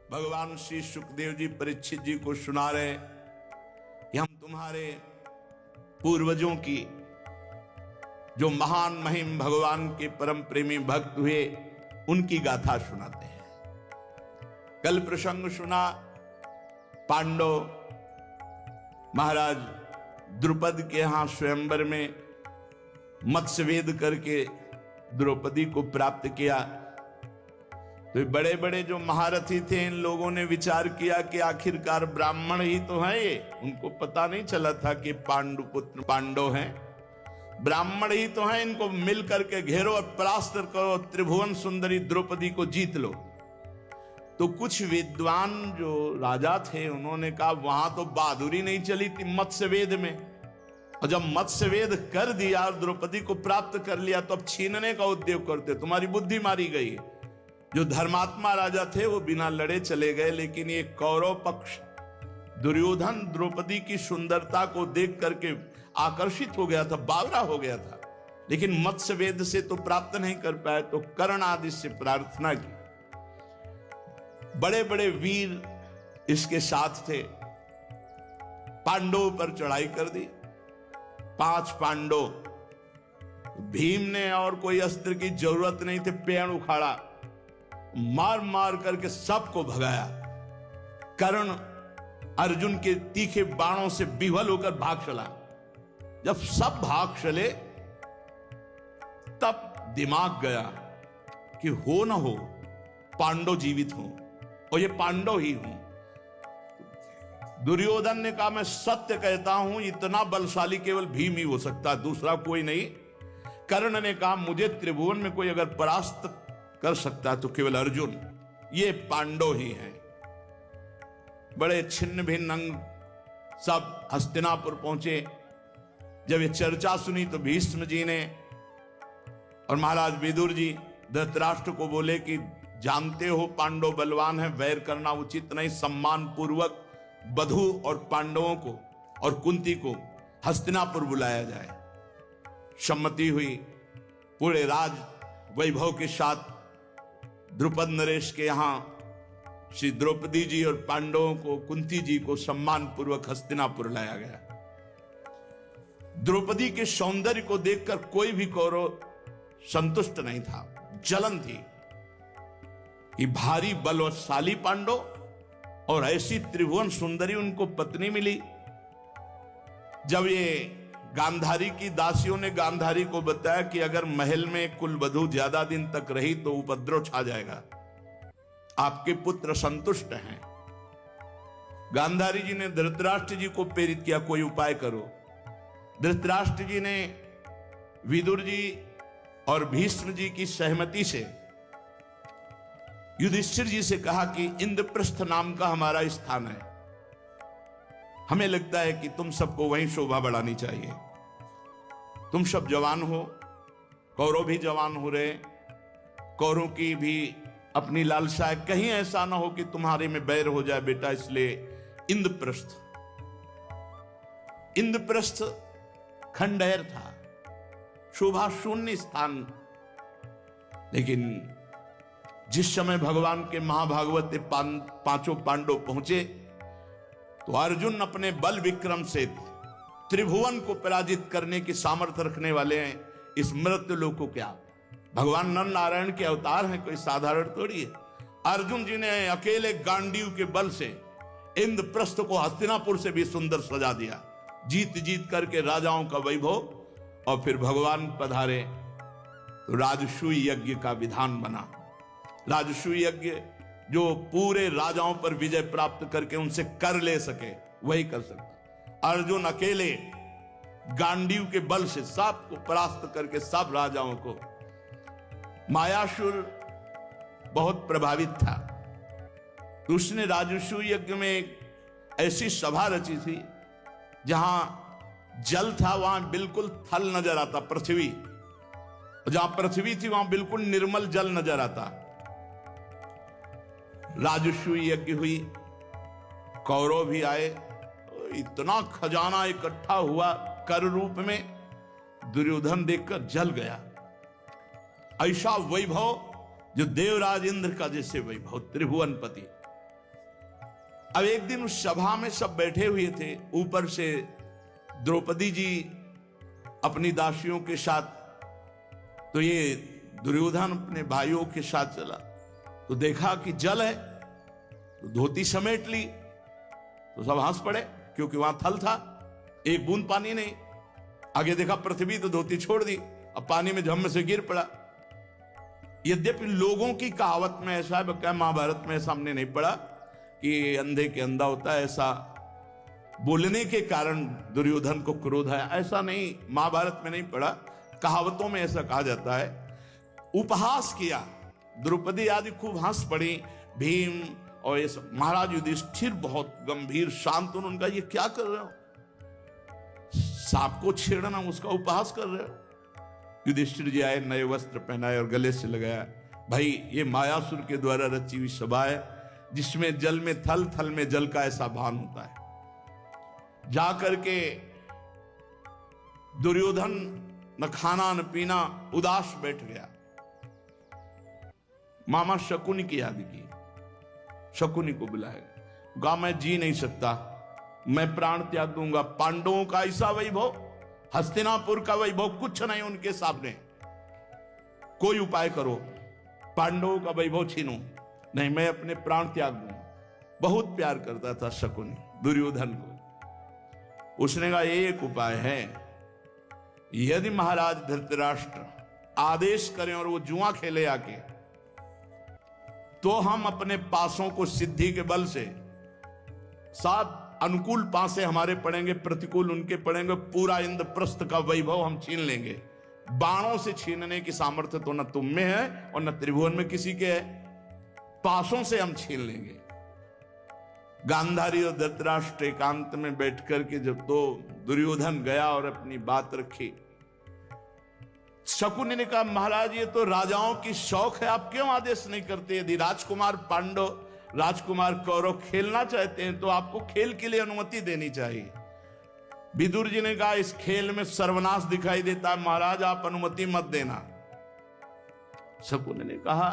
भगवान श्री सुखदेव जी परीक्षित जी को सुना रहे कि हम तुम्हारे पूर्वजों की जो महान महिम भगवान के परम प्रेमी भक्त हुए उनकी गाथा सुनाते हैं। कल प्रसंग सुना पांडव महाराज द्रुपद के यहां स्वयंवर में मत्स्यवेद करके द्रौपदी को प्राप्त किया। तो बड़े बड़े जो महारथी थे इन लोगों ने विचार किया कि आखिरकार ब्राह्मण ही तो हैं ये, उनको पता नहीं चला था कि पांडुपुत्र पांडव हैं, ब्राह्मण ही तो हैं, इनको मिल करके घेरो और परास्त करो, त्रिभुवन सुंदरी द्रौपदी को जीत लो। तो कुछ विद्वान जो राजा थे उन्होंने कहा वहां तो बहादुरी नहीं चली थी मत्स्यवेद में, और जब मत्स्यवेद कर दिया और द्रौपदी को प्राप्त कर लिया तो अब छीनने का उद्योग करते, तुम्हारी बुद्धि मारी गई। जो धर्मात्मा राजा थे वो बिना लड़े चले गए, लेकिन ये कौरव पक्ष दुर्योधन द्रौपदी की सुंदरता को देख करके आकर्षित हो गया था, बावरा हो गया था, लेकिन मत्स्यवेद से तो प्राप्त नहीं कर पाए। तो कर्ण आदि से प्रार्थना की। बड़े बड़े वीर इसके साथ थे, पांडवों पर चढ़ाई कर दी। 5 पांडव, भीम ने और कोई अस्त्र की जरूरत नहीं थी, पेड़ उखाड़ा, मार मार करके सबको भगाया। कर्ण अर्जुन के तीखे बाणों से विह्वल होकर भाग चला। जब सब भाग चले तब दिमाग गया कि हो ना हो पांडव जीवित हो और ये पांडव ही हूं। दुर्योधन ने कहा मैं सत्य कहता हूं इतना बलशाली केवल भीम ही हो सकता है, दूसरा कोई नहीं। कर्ण ने कहा मुझे त्रिभुवन में कोई अगर परास्त कर सकता है तो केवल अर्जुन, ये पांडव ही हैं। बड़े छिन्न भिन्न अंग सब हस्तिनापुर पहुंचे। जब ये चर्चा सुनी तो भीष्म जी ने और महाराज विदुर जी धृतराष्ट्र को बोले कि जानते हो पांडव बलवान है, वैर करना उचित नहीं, सम्मान पूर्वक बधु और पांडवों को और कुंती को हस्तिनापुर बुलाया जाए। सम्मति हुई। पूरे राज वैभव के साथ द्रुपद नरेश के यहां श्री द्रौपदी जी और पांडवों को कुंती जी को सम्मान पूर्वक हस्तिनापुर लाया गया। द्रौपदी के सौंदर्य को देखकर कोई भी कौरव संतुष्ट नहीं था, जलन थी कि भारी बलवशाली पांडव और ऐसी त्रिभुवन सुंदरी उनको पत्नी मिली। जब ये गांधारी की दासियों ने गांधारी को बताया कि अगर महल में कुलवधू ज्यादा दिन तक रही तो उपद्रव छा जाएगा, आपके पुत्र संतुष्ट हैं। गांधारी जी ने धृतराष्ट्र जी को प्रेरित किया कोई उपाय करो। धृतराष्ट्र जी ने विदुर जी और भीष्म जी की सहमति से युधिष्ठिर जी से कहा कि इंद्रप्रस्थ नाम का हमारा स्थान है, हमें लगता है कि तुम सबको वहीं शोभा बढ़ानी चाहिए। तुम सब जवान हो, कौरव भी जवान हो रहे, कौरव की भी अपनी लालसा है, कहीं ऐसा ना हो कि तुम्हारे में बैर हो जाए बेटा, इसलिए इंद्रप्रस्थ। इंद्रप्रस्थ खंडहर था, शोभा शून्य स्थान। लेकिन जिस समय भगवान के महाभागवत पांचों पांडव पहुंचे तो अर्जुन अपने बल विक्रम से त्रिभुवन को पराजित करने की सामर्थ्य रखने वाले हैं। इस मृत्यु लोक को क्या भगवान नर नारायण के अवतार हैं, कोई साधारण थोड़ी है। अर्जुन जी ने अकेले गांडीव के बल से इंद्रप्रस्थ को हस्तिनापुर से भी सुंदर सजा दिया, जीत जीत करके राजाओं का वैभव। और फिर भगवान पधारे तो राजसूय यज्ञ का विधान बना। राजसूय यज्ञ जो पूरे राजाओं पर विजय प्राप्त करके उनसे कर ले सके वही कर सकता। अर्जुन अकेले गांडीव के बल से सबको परास्त करके सब राजाओं को। मायासुर बहुत प्रभावित था, तो उसने राजसूय यज्ञ में एक ऐसी सभा रची थी जहां जल था वहां बिल्कुल थल नजर आता, पृथ्वी, जहां पृथ्वी थी वहां बिल्कुल निर्मल जल नजर आता। राजसूय यज्ञ हुई, कौरव भी आए, इतना खजाना इकट्ठा हुआ कर रूप में, दुर्योधन देखकर जल गया। ऐसा वैभव जो देवराज इंद्र का जैसे वैभव, त्रिभुवनपति। अब एक दिन उस सभा में सब बैठे हुए थे, ऊपर से द्रौपदी जी अपनी दासियों के साथ, तो ये दुर्योधन अपने भाइयों के साथ चला, तो देखा कि जल है, तो धोती समेट ली, तो सब हंस पड़े क्योंकि वहां थल था, एक बूंद पानी नहीं। आगे देखा पृथ्वी, तो धोती छोड़ दी, अब पानी में झम से गिर पड़ा। यद्यपि लोगों की कहावत में ऐसा है, क्या महाभारत में ऐसा हमने नहीं पढ़ा कि अंधे के अंधा होता है, ऐसा बोलने के कारण दुर्योधन को क्रोध आया, ऐसा नहीं, महाभारत में नहीं पढ़ा, कहावतों में ऐसा कहा जाता है। उपहास किया, द्रौपदी आदि खूब हंस पड़ी, भीम और ये महाराज युधिष्ठिर बहुत गंभीर शांत, उनका ये क्या कर रहे हो, सांप को छेड़ना, उसका उपहास कर रहे हो। युधिष्ठिर जी आए, नए वस्त्र पहनाए और गले से लगाया, भाई ये मायासुर के द्वारा रची हुई सभा है, जिसमें जल में थल, थल में जल का ऐसा भान होता है। जाकर के दुर्योधन न खाना न पीना, उदास बैठ गया। मामा शकुनी की याद की, शकुनी को बुलाया, कहा मैं जी नहीं सकता, मैं प्राण त्याग दूंगा। पांडवों का ऐसा वैभव, हस्तिनापुर का वैभव कुछ नहीं उनके सामने, कोई उपाय करो, पांडवों का वैभव छीनो। नहीं, मैं अपने प्राण त्याग दूंगा। बहुत प्यार करता था शकुनी दुर्योधन को। उसने कहा एक उपाय है, यदि महाराज धृतराष्ट्र आदेश करें और वो जुआ खेले आके, तो हम अपने पासों को सिद्धि के बल से, सात अनुकूल पासे हमारे पड़ेंगे, प्रतिकूल उनके पड़ेंगे, पूरा इंद्रप्रस्थ का वैभव हम छीन लेंगे। बाणों से छीनने की सामर्थ्य तो न तुम में है और न त्रिभुवन में किसी के है, पासों से हम छीन लेंगे। गांधारी और धृतराष्ट्र एकांत में बैठ करके जब तो दुर्योधन गया और अपनी बात रखी, शकुनी ने कहा महाराज ये तो राजाओं की शौक है, आप क्यों आदेश नहीं करते? यदि राजकुमार पांडव, राजकुमार कौरव खेलना चाहते हैं तो आपको खेल के लिए अनुमति देनी चाहिए। विदुर जी ने कहा इस खेल में सर्वनाश दिखाई देता है, महाराज आप अनुमति मत देना। शकुनी ने कहा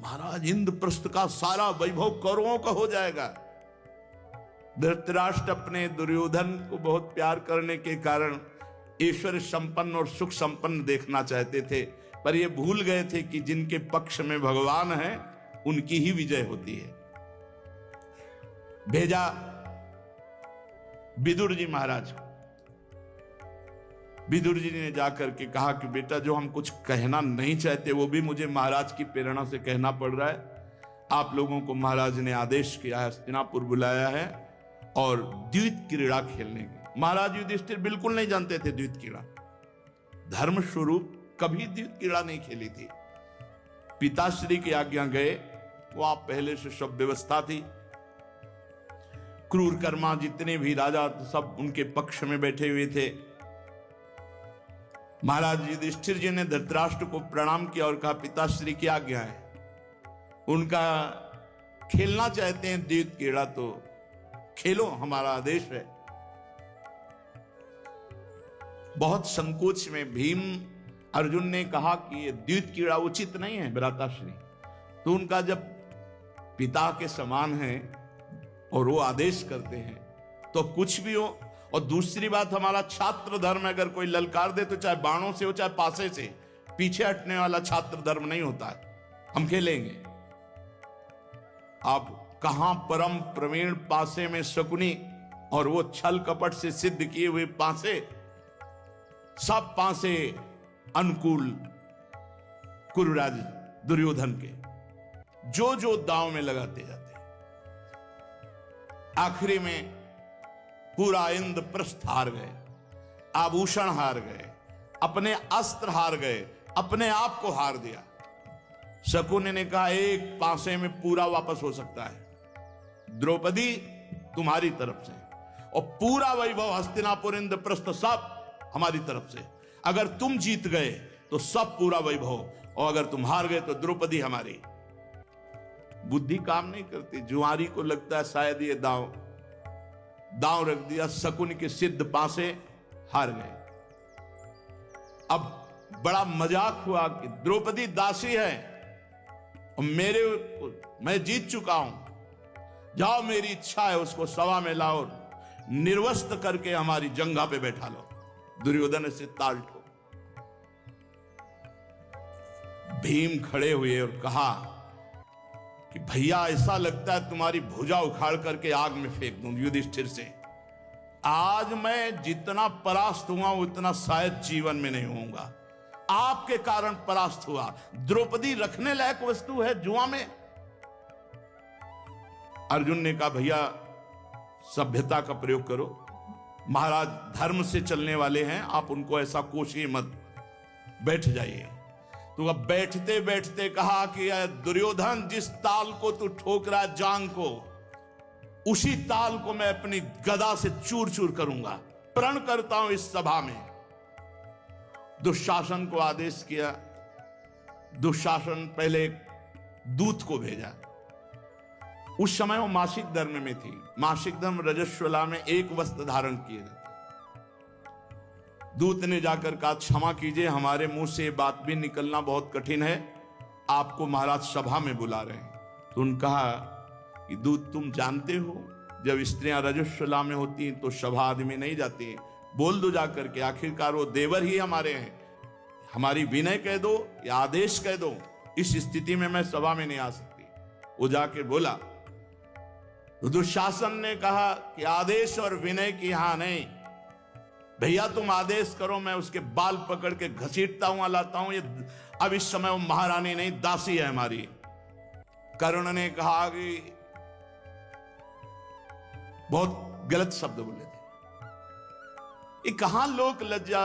महाराज इंद्रप्रस्थ का सारा वैभव कौरवों का हो जाएगा। धृतराष्ट्र अपने दुर्योधन को बहुत प्यार करने के कारण ईश्वर संपन्न और सुख संपन्न देखना चाहते थे, पर ये भूल गए थे कि जिनके पक्ष में भगवान है उनकी ही विजय होती है। भेजा विदुर जी महाराज को। विदुर जी ने जाकर के कहा कि बेटा जो हम कुछ कहना नहीं चाहते वो भी मुझे महाराज की प्रेरणा से कहना पड़ रहा है। आप लोगों को महाराज ने आदेश किया है, हस्तिनापुर बुलाया है और द्वैत क्रीड़ा खेलने की। महाराज युधिष्ठिर बिल्कुल नहीं जानते थे द्वैत क्रीड़ा, धर्म स्वरूप कभी द्वैत क्रीड़ा नहीं खेली थी। पिताश्री की आज्ञा गए, वहां पहले से सब व्यवस्था थी, क्रूर कर्मा जितने भी राजा सब उनके पक्ष में बैठे हुए थे। महाराज युधिष्ठिर जी ने धृतराष्ट्र को प्रणाम किया और कहा पिताश्री की आज्ञा है, उनका खेलना चाहते हैं द्वैत क्रीड़ा तो खेलो, हमारा आदेश है। बहुत संकोच में भीम अर्जुन ने कहा कि ये द्वैत क्रीड़ा उचित नहीं है भ्राताश्री, तो उनका जब पिता के समान है और वो आदेश करते हैं तो कुछ भी हो। और दूसरी बात, हमारा छात्र धर्म अगर कोई ललकार दे तो चाहे बाणों से हो चाहे पासे से, पीछे हटने वाला छात्र धर्म नहीं होता है, हम खेलेंगे। आप कहां परम प्रवीण पासे में शकुनी और वो छल कपट से सिद्ध किए हुए पासे, सब पासे अनुकूल कुरुराज दुर्योधन के, जो जो दांव में लगाते जाते, आखिरी में पूरा इंद्रप्रस्थ हार गए, आभूषण हार गए, अपने अस्त्र हार गए, अपने आप को हार दिया। शकुनी ने कहा एक पासे में पूरा वापस हो सकता है, द्रौपदी तुम्हारी तरफ से, और पूरा वैभव हस्तिनापुर इंद्रप्रस्थ सब हमारी तरफ से। अगर तुम जीत गए तो सब पूरा वैभव, और अगर तुम हार गए तो द्रौपदी हमारी। बुद्धि काम नहीं करती, जुआरी को लगता है शायद ये दांव रख दिया, शकुनी के सिद्ध पासे हार गए। अब बड़ा मजाक हुआ कि द्रौपदी दासी है और मैं जीत चुका हूं, जाओ मेरी इच्छा है उसको सभा में लाओ, निर्वस्त्र करके हमारी जंघा पे बैठा लो। दुर्योधन से ताल ठोक। भीम खड़े हुए और कहा कि भैया ऐसा लगता है तुम्हारी भुजा उखाड़ करके आग में फेंक दूं युधिष्ठिर से। आज मैं जितना परास्त हुआ उतना शायद जीवन में नहीं होऊंगा। आपके कारण परास्त हुआ। द्रौपदी रखने लायक वस्तु है जुआ में। अर्जुन ने कहा भैया सभ्यता का प्रयोग करो, महाराज धर्म से चलने वाले हैं, आप उनको ऐसा कोशिए मत, बैठ जाइए। तो अब बैठते बैठते कहा कि दुर्योधन जिस ताल को तू ठोक रहा है जांग को, उसी ताल को मैं अपनी गदा से चूर चूर करूंगा। प्रण करता हूं इस सभा में। दुशासन को आदेश किया। दुशासन पहले दूत को भेजा। उस समय वो मासिक धर्म में थी। मासिक धर्म रजस्वला में एक वस्त्र धारण किए जाते। दूत ने जाकर कहा क्षमा कीजिए, हमारे मुंह से बात भी निकलना बहुत कठिन है, आपको महाराज सभा में बुला रहे हैं। तो उन्होंने कहा कि दूत तुम जानते हो जब स्त्रियां रजस्वला में होती हैं तो सभा आदमी नहीं जाती, बोल दो जाकर के, आखिरकार वो देवर ही हमारे हैं, हमारी विनय कह दो या आदेश कह दो, इस स्थिति में मैं सभा में नहीं आ सकती। वो जाके बोला। तो दुशासन ने कहा कि आदेश और विनय की यहां नहीं, भैया तुम आदेश करो, मैं उसके बाल पकड़ के घसीटता हुआ लाता हूं। ये अब इस समय वो महारानी नहीं दासी है हमारी। कर्ण ने कहा कि बहुत गलत शब्द बोले थे। ये कहां लोक लज्जा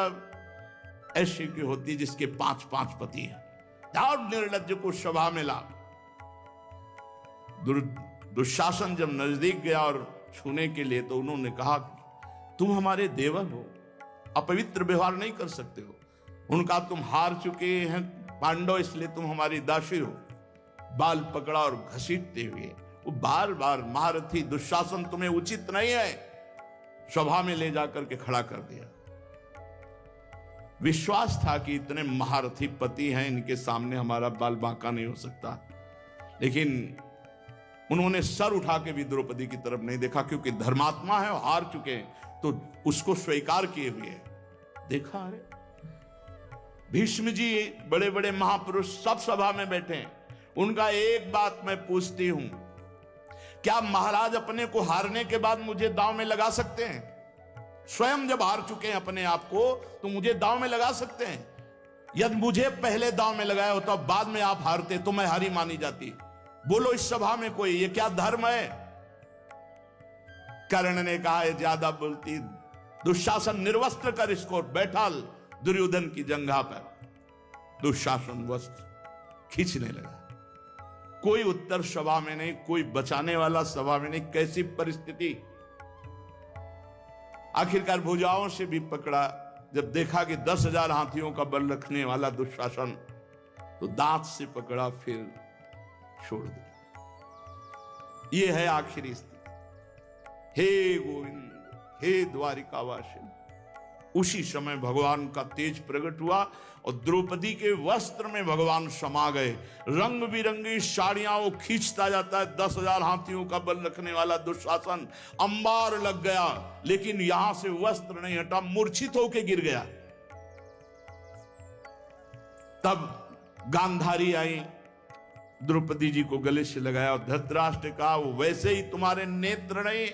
ऐसी की होती जिसके 5-5 पति हैं। जाओ निर्लज्ज को सभा में ला। दुशासन जब नजदीक गया और छूने के लिए तो उन्होंने कहा तुम हमारे देवर हो, अपवित्र व्यवहार नहीं कर सकते हो। उनका तुम हार चुके हैं पांडव, इसलिए तुम हमारी दासी हो। बाल पकड़ा और घसीटते हुए वो बार बार महारथी दुशासन तुम्हें उचित नहीं है, सभा में ले जाकर के खड़ा कर दिया। विश्वास था कि इतने महारथी पति हैं, इनके सामने हमारा बाल बांका नहीं हो सकता। लेकिन उन्होंने सर उठा के भी द्रौपदी की तरफ नहीं देखा, क्योंकि धर्मात्मा है और हार चुके हैं तो उसको स्वीकार किए हुए। देखा अरे भीष्म जी बड़े बड़े महापुरुष सब सभा में बैठे हैं। उनका एक बात मैं पूछती हूं, क्या महाराज अपने को हारने के बाद मुझे दांव में लगा सकते हैं? स्वयं जब हार चुके हैं अपने आप को तो मुझे दांव में लगा सकते हैं? यदि मुझे पहले दांव में लगाया होता बाद में आप हारते तो मैं हारी मानी जाती। बोलो इस सभा में कोई, ये क्या धर्म है? कर्ण ने कहा ये ज्यादा बोलती, दुशासन निर्वस्त्र कर इसको, बैठा दुर्योधन की जंघा पर। दुशासन वस्त्र खींचने लगा। कोई उत्तर सभा में नहीं, कोई बचाने वाला सभा में नहीं। कैसी परिस्थिति! आखिरकार भुजाओं से भी पकड़ा। जब देखा कि 10,000 हाथियों का बल रखने वाला दुशासन, तो दांत से पकड़ा, फिर छोड़ दिया। ये है आखिरी स्थिति। हे गोविंद, हे द्वारिकावासी। उसी समय भगवान का तेज प्रकट हुआ और द्रौपदी के वस्त्र में भगवान समा गए। रंग बिरंगी साड़ियां वो खींचता जाता है। 10,000 हाथियों का बल रखने वाला दुशासन अंबार लग गया, लेकिन यहां से वस्त्र नहीं हटा, मूर्छित होकर गिर गया। तब गांधारी आई, द्रौपदी जी को गले से लगाया और धृतराष्ट्र कहा वो वैसे ही तुम्हारे नेत्र नहीं,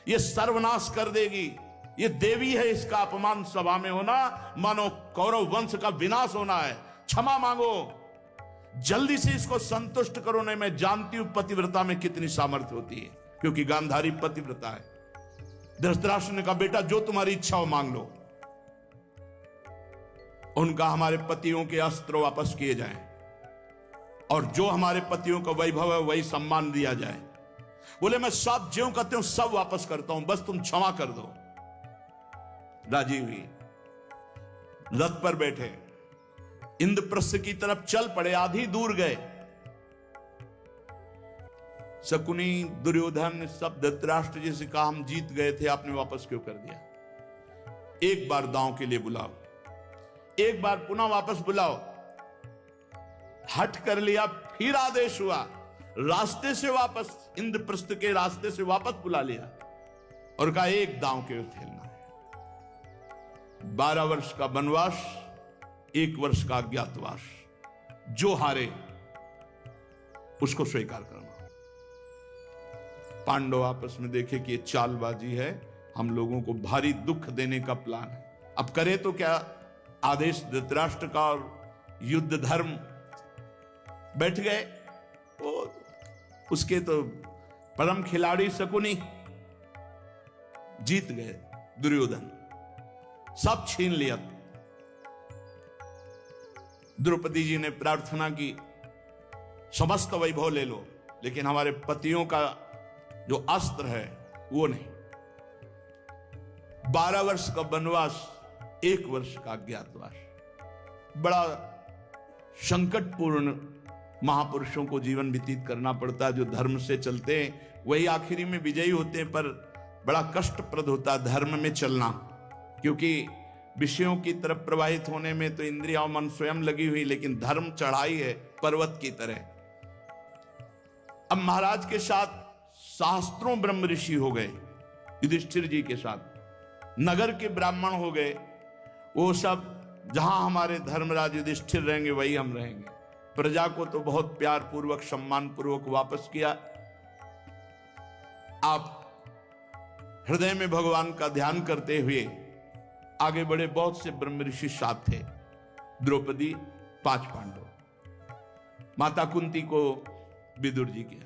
ये सर्वनाश कर देगी। ये देवी है, इसका अपमान सभा में होना मानो कौरव वंश का विनाश होना है। क्षमा मांगो, जल्दी से इसको संतुष्ट करो, नहीं मैं जानती हूं पतिव्रता में कितनी सामर्थ्य होती है, क्योंकि गांधारी पतिव्रता है। धृतराष्ट्र ने कहा बेटा जो तुम्हारी इच्छा हो मांग लो। उनका हमारे पतियों के अस्त्र वापस किए जाएं और जो हमारे पतियों का वैभव है वही सम्मान दिया जाए। बोले मैं सब ज्यों कहते हूं सब वापस करता हूं, बस तुम क्षमा कर दो। राजी हुई, रथ पर बैठे इंद्रप्रस्थ की तरफ चल पड़े। आधी दूर गए, शकुनी दुर्योधन सब धृतराष्ट्र जी से कहा हम जीत गए थे, आपने वापस क्यों कर दिया? एक बार दांव के लिए बुलाओ, एक बार पुनः वापस बुलाओ। हट कर लिया, फिर आदेश हुआ रास्ते से वापस, इंद्रप्रस्थ के रास्ते से वापस बुला लिया और कहा एक दांव के खेलना है। 12 वर्ष का वनवास, 1 वर्ष का अज्ञातवास, जो हारे उसको स्वीकार करना। पांडव आपस में देखे कि ये चालबाजी है, हम लोगों को भारी दुख देने का प्लान है, अब करे तो क्या। आदेश धृतराष्ट्र का और युद्ध धर्म बैठ गए। उसके तो परम खिलाड़ी शकुनी जीत गए, दुर्योधन सब छीन लिया। द्रौपदी जी ने प्रार्थना की समस्त वैभव ले लो, लेकिन हमारे पतियों का जो अस्त्र है वो नहीं। 12 वर्ष का वनवास, 1 वर्ष का अज्ञातवास। बड़ा संकटपूर्ण महापुरुषों को जीवन व्यतीत करना पड़ता है। जो धर्म से चलते हैं वही आखिरी में विजयी होते हैं, पर बड़ा कष्टप्रद होता है धर्म में चलना, क्योंकि विषयों की तरफ प्रवाहित होने में तो इंद्रिया और मन स्वयं लगी हुई, लेकिन धर्म चढ़ाई है पर्वत की तरह। अब महाराज के साथ शास्त्रों ब्रह्म ऋषि हो गए, युधिष्ठिर जी के साथ नगर के ब्राह्मण हो गए। वो सब जहां हमारे धर्मराज युधिष्ठिर रहेंगे वही हम रहेंगे। प्रजा को तो बहुत प्यार पूर्वक सम्मान पूर्वक वापस किया। आप हृदय में भगवान का ध्यान करते हुए आगे बढ़े। बहुत से ब्रह्म ऋषि साथ थे, द्रौपदी, 5 पांडव, माता कुंती को विदुर जी के